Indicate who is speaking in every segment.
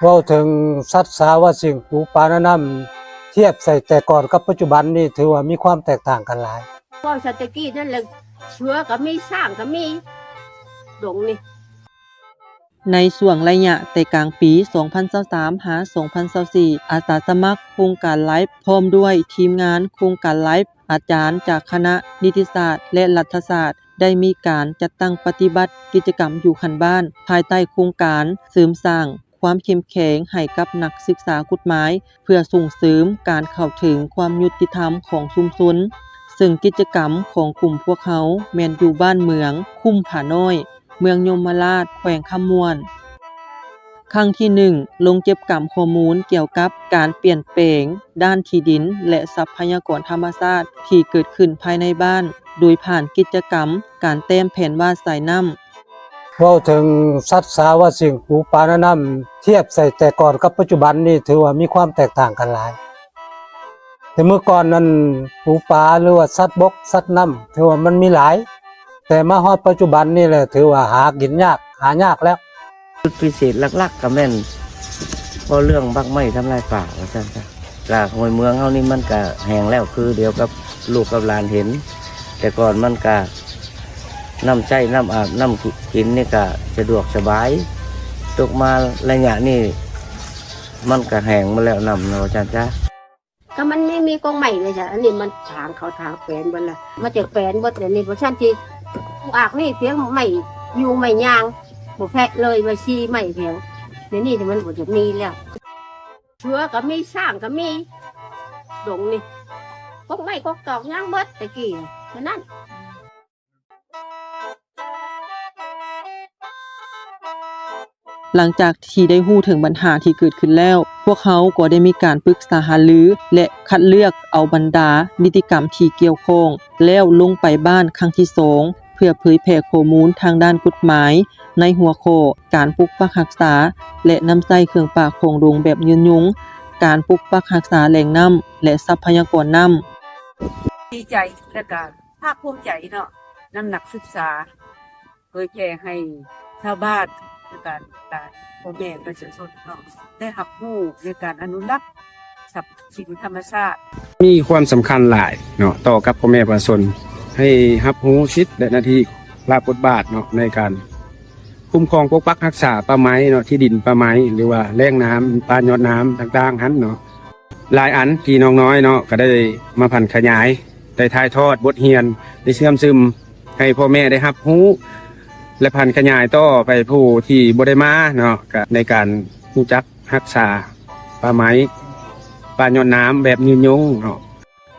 Speaker 1: เว้าถึงสัตว์สาวสิ่งปลูกป่าแนะนำเทียบใส่แต่ก่อนกับปัจจุบันนี่ถือว่ามีความแตกต่างกันหลาย
Speaker 2: ก็สตกี้นั่นแหละเชื้อก็มีสร้างก็มีดงนี่
Speaker 3: ในช่วงระยะแต่กลางปี 2023 หา 2024 อาสาสมัครโครงการไลฟ์พร้อมด้วยทีมงานโครงการไลฟ์อาจารย์จากคณะนิติศาสตร์และรัฐศาสตร์ได้มีการจัดตั้งปฏิบัติกิจกรรมอยู่คันบ้านภายใต้โครงการเสริมสร้างความเข้มแข็งให้กับนักศึกษากฎหมายเพื่อส่งเสริมการเข้าถึงความยุติธรรมของชุมชนซึ่งกิจกรรมของกลุ่มพวกเขาแม่นอยู่บ้านเมืองคุ้มผาน้อยเมืองยมราชแขวงคำม่วนครั้งที่ 1 ลงเก็บกรรมข้อมูลเกี่ยวกับการเปลี่ยนแปลงด้านที่ดินและทรัพยากรธรรมชาติที่เกิดขึ้นภายในบ้านโดยผ่านกิจกรรมการแต้มแผนวาดสายน้ำ
Speaker 1: เว้าถึงสัตว์สาวสิ่งปลูกป่าแนะนำเทียบใส่แต่ก่อนกับปัจจุบันนี่ถือว่ามีความแตกต่างกันหลายแต่เมื่อก่อนนั้นปลูกป่าหรือว่าสัตว์บกสัตว์น้ำถือว่ามันมีหลายแต่มาฮอดปัจจุบันนี่แหละถือว่าหากินยากหายากแล้ว
Speaker 4: จุดพิเศษหลักๆก็แม่นเพราะเรื่องบักไม้ทำลายป่าว่าซั่นจ้ะกะห้วยเมืองเฮานี่มันก็แห้งแล้วคือเดียวกับลูกกับหลานเห็นแต่ก่อนมันก็น้ำใช้น้ำอาบน้ำกินนี่ก็สะดวกสบายตกมาระยะนี้มันก็แห้งมาแล้วน้ำเนาะอาจารย์จ้ะ
Speaker 2: ก็มันไม่มีกองใหม่เลยจ้ะอันนี้มันทางเขาทางแฝนบนละมาจากแฝนบนเดี๋ยวนี้เพราะฉะนั้นที่อากนี่เพียงไม่อยู่ไม่ยางบ่แพะเลยมาชีไม่เพียงเดี๋ยวนี้ที่มันบ่จะมีแล้วเชื้อก็มีสร้างก็มีดงนี่กองใหม่กองตอกย่างเบิดตะกี้ฉะนั้น
Speaker 3: หลังจากที่ได้รู้ถึงปัญหาที่เกิดขึ้นแล้วพวกเขาก็ได้มีการปรึกษาหารือและคัดเลือกเอาบรรดานิติกรรมที่เกี่ยวข้องแล้วลงไปบ้านครั้งที่2เพื่อเผยแพร่ข้อมูลทางด้านกฎหมายในหัวข้อการปกปักรักษาและนำใช้เครื่องป่าโคงดงแบบยืนยงการปกปักรักษาแหล่งน้ำและทรัพยากรน้ำ
Speaker 5: ดีใจและก็ภาคภูมิใจเนาะน้ำหนักศึกษาเผยแพร่ให้ชาวบ้านในการพ่อแม่ประชาชนเนาะได้รับรู้ในการอนุรักษ์ทรัพย์สินธรรมชาติ
Speaker 6: มีความสำคัญหลายเนาะต่อกับพ่อแม่ประชาชนให้รับรู้สิทธิและหน้าที่รับบทบาทเนาะในการคุ้มครองปกปักรักษาป่าไม้เนาะที่ดินป่าไม้หรือว่าแหล่งน้ำป่ายอดน้ำต่างๆหั้นเนาะหลายอันที่น้องน้อยเนาะก็ได้มาพันขยายได้ถ่ายทอดบทเรียนได้เชื่อมซึมให้พ่อแม่ได้รับรู้และพันขยายต่อไปผู้ที่บ่ได้มาเนาะก็ในการรู้จักรักษาป่าไม้ป่ายอดน้ำแบบยืนยงเนาะ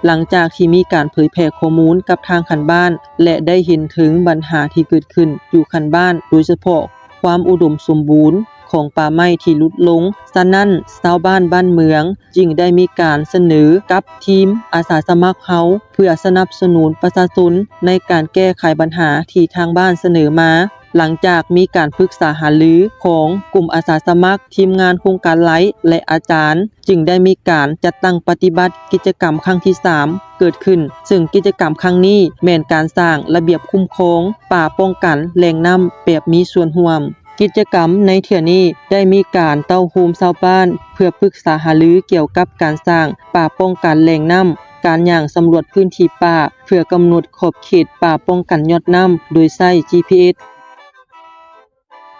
Speaker 3: หลังจากที่มีการเผยแพร่ข้อมูลกับทางคันบ้านและได้เห็นถึงปัญหาที่เกิดขึ้นอยู่คันบ้านโดยเฉพาะความอุดมสมบูรณ์ของป่าไม้ที่ลดลงฉะนั้นชาวบ้านบ้านเมืองจึงได้มีการเสนอกับทีมอาสาสมัครเฮาเพื่อสนับสนุนประชาชนในการแก้ไขปัญหาที่ทางบ้านเสนอมาหลังจากมีการปรึกษาหารือของกลุ่มอาสาสมัครทีมงานโครงการไลฟ์และอาจารย์จึงได้มีการจัดตั้งปฏิบัติกิจกรรมครั้งที่3เกิดขึ้นซึ่งกิจกรรมครั้งนี้แม่นการสร้างระเบียบคุ้มครองป่าป้องกันแหล่งน้ำแบบมีส่วนร่วมกิจกรรมในเทื่อนี้ได้มีการเต้าโฮมชาวบ้านเพื่อปรึกษาหารือเกี่ยวกับการสร้างป่าป้องกันแหล่งน้ำการย่างสำรวจพื้นที่ป่าเพื่อกำหนดขอบเขตป่าป้องกันยอดน้ำโดยใช้ GPS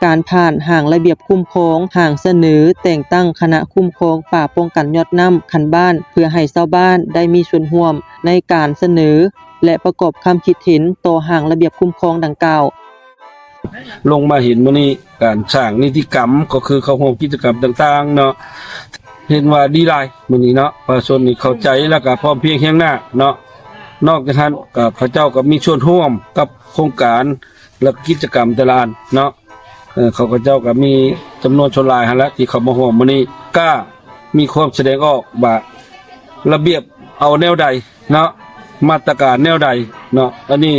Speaker 3: การผ่านห่างระเบียบคุ้มครองห่างเสนอแต่งตั้งคณะคุ้มครองป่าป้องกันยอดน้ำคันบ้านเพื่อให้ชาวบ้านได้มีส่วนร่วมในการเสนอและประกอบความคิดเห็นต่อห่างระเบียบคุ้มครองดังกล่าว
Speaker 6: ลงมาเห็นมื้อนี้การสร้างนิติกรรมก็คือเข้าร่วมกิจกรรมต่างๆเนาะเห็นว่าดีหลายมื้อนี้เนาะประชาชนนี่เข้าใจแล้วก็พร้อมเพรียงเคียงหน้าเนาะนอกจากนั้นก็พระเจ้าก็มีส่วนร่วมกับโครงการและกิจกรรมแต่ละอันเนาะเขาก็เจ้าก็มีจำนวนชนหลายหั่นแหละที่เขามาร่วมมื้อนี้ก็มีความแสดงออกว่าระเบียบเอาแนวใดเนาะมาตรการแนวใดเนาะอันนี้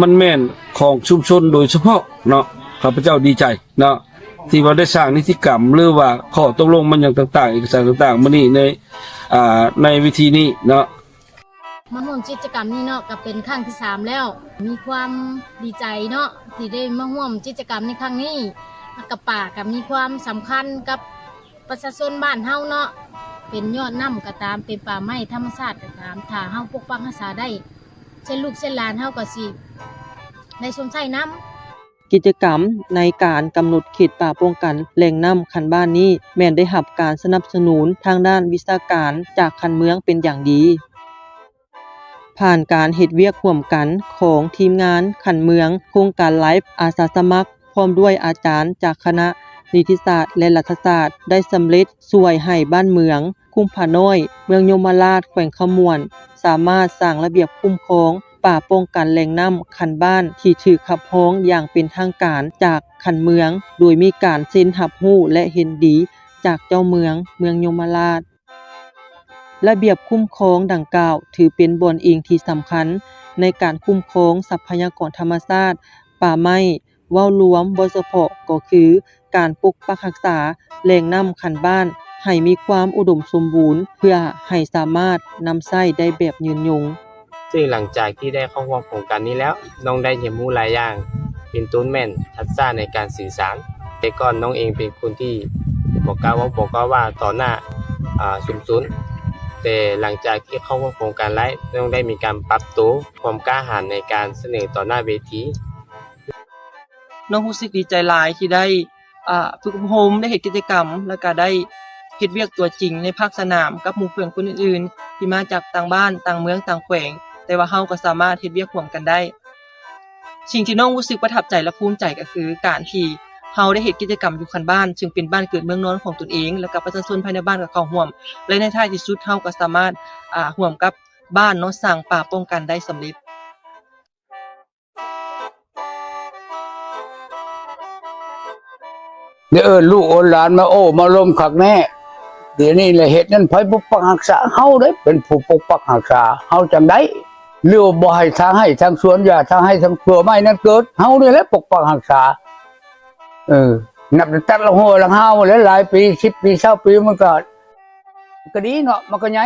Speaker 6: มันแม่นของชุมชนโดยเฉพาะเนาะข้าพเจ้าดีใจเนาะที่ว่าได้สร้างนิติกรรมหรือว่าข้อตกลงมันอย่างต่างๆเอกสารต่างๆมื้อนี้ในวิธีนี้เนาะ
Speaker 7: มาร่วมกิจกรรมนี้เนาะก็เป็นครั้งที่3แล้วมีความดีใจเนาะที่ได้มาร่วมกิจกรรมในครั้งนี้กับป่าก็มีความสำคัญกับ ประชาชนบ้านเฮาเนาะเป็นยอดน้ำก็ตามเป็นป่าไม้ธรรมชาติก็ตามถ้าเฮาปกปักรักษาได้เช่นลูกเช่นหลานเฮาก็สิได้ชมใช้น้ำ
Speaker 3: กิจกรรมในการกำหนดเขตป่าป้องกันแหล่งน้ำคันบ้านนี้แม่นได้รับการสนับสนุนทางด้านวิชาการจากคันเมืองเป็นอย่างดี ผ่านการเฮ็ดเวียกร่วมกันของทีมงานคันเมืองโครงการไลฟ์อาสาสมัครพร้อมด้วยอาจารย์จากคณะนิติศาสตร์และรัฐศาสตร์ได้สำเร็จช่วยให้บ้านเมืองคุ้มผาน้อยเมืองยมราชแขวงขมวนสามารถสร้างระเบียบคุ้มครองป่าป้องกันแหล่งน้ำคันบ้านที่ถูกขับร้องอย่างเป็นทางการจากคันเมืองโดยมีการเซ็นรับรู้และเห็นดีจากเจ้าเมืองยมราชระเบียบคุ้มครองดังกล่าวถือเป็นบ่อนอิงที่สำคัญในการคุ้มครองทรัพยากรธรรมชาติป่าไม้เว้ารวมบ่เฉพาะก็คือการปกปักรักษาแหล่งน้ำคันบ้านให้มีความอุดมสมบูรณ์เพื่อให้สามารถนำใช้ได้แบบยืนยง
Speaker 8: ซึ่งหลังจากที่ได้เข้าร่วมโครงการนี้แล้วน้องได้เรียนรู้หลายอย่างเป็นต้นแม่นทักษะในการสื่อสารแต่ก่อนน้องเองเป็นคนที่บอกว่าต่อหน้าชุมชนแต่หลังจากที่เข้าร่วมโครงการแล้วน้องได้มีการปรับตัวความกล้าหาญในการเสนอต่อหน้าเวที
Speaker 3: น้องรู้สึกดีใจหลายที่ได้ฝึกอบรมได้เฮ็ดกิจกรรมแล้วก็ได้เฮ็ดเวียกตัวจริงในภาคสนามกับหมู่เพื่อนคนอื่นๆที่มาจากต่างบ้านต่างเมืองต่างแขวงแต่ว่าเฮาก็สามารถเฮ็ดเวียกร่วมกันได้สิ่งที่น้องรู้สึกประทับใจและภูมิใจก็คือการที่เฮาได้เฮ็ดกิจกรรมอยู่คันบ้านซึ่งเป็นบ้านเกิดเมืองนอนของตนเองแล้วก็ประชาชนภายในบ้านก็เข้าร่วมและในท้ายที่สุดเฮาก็สามารถร่วมกับบ้านเนาะสร้างป่าป้องกันได้สำเร็จ
Speaker 9: เดี๋ยวลูกโอนหลานมาโอ้มาลมขักแน่เดี๋ยวนี้แหละเหตุนั้นไผปกปักรักษาเฮาได้เป็นผู้ปกปักรักษาเฮาจังได้เรือบ่ให้ทางให้ทางสวนยาทางให้ทางเปลือกไม้นั้นเกิดเฮานี่แหละปกปักรักษานับแต่ละหัวละเฮาหลายปี10ปี20ปีมันก็ดีเนาะมันก็ใหญ่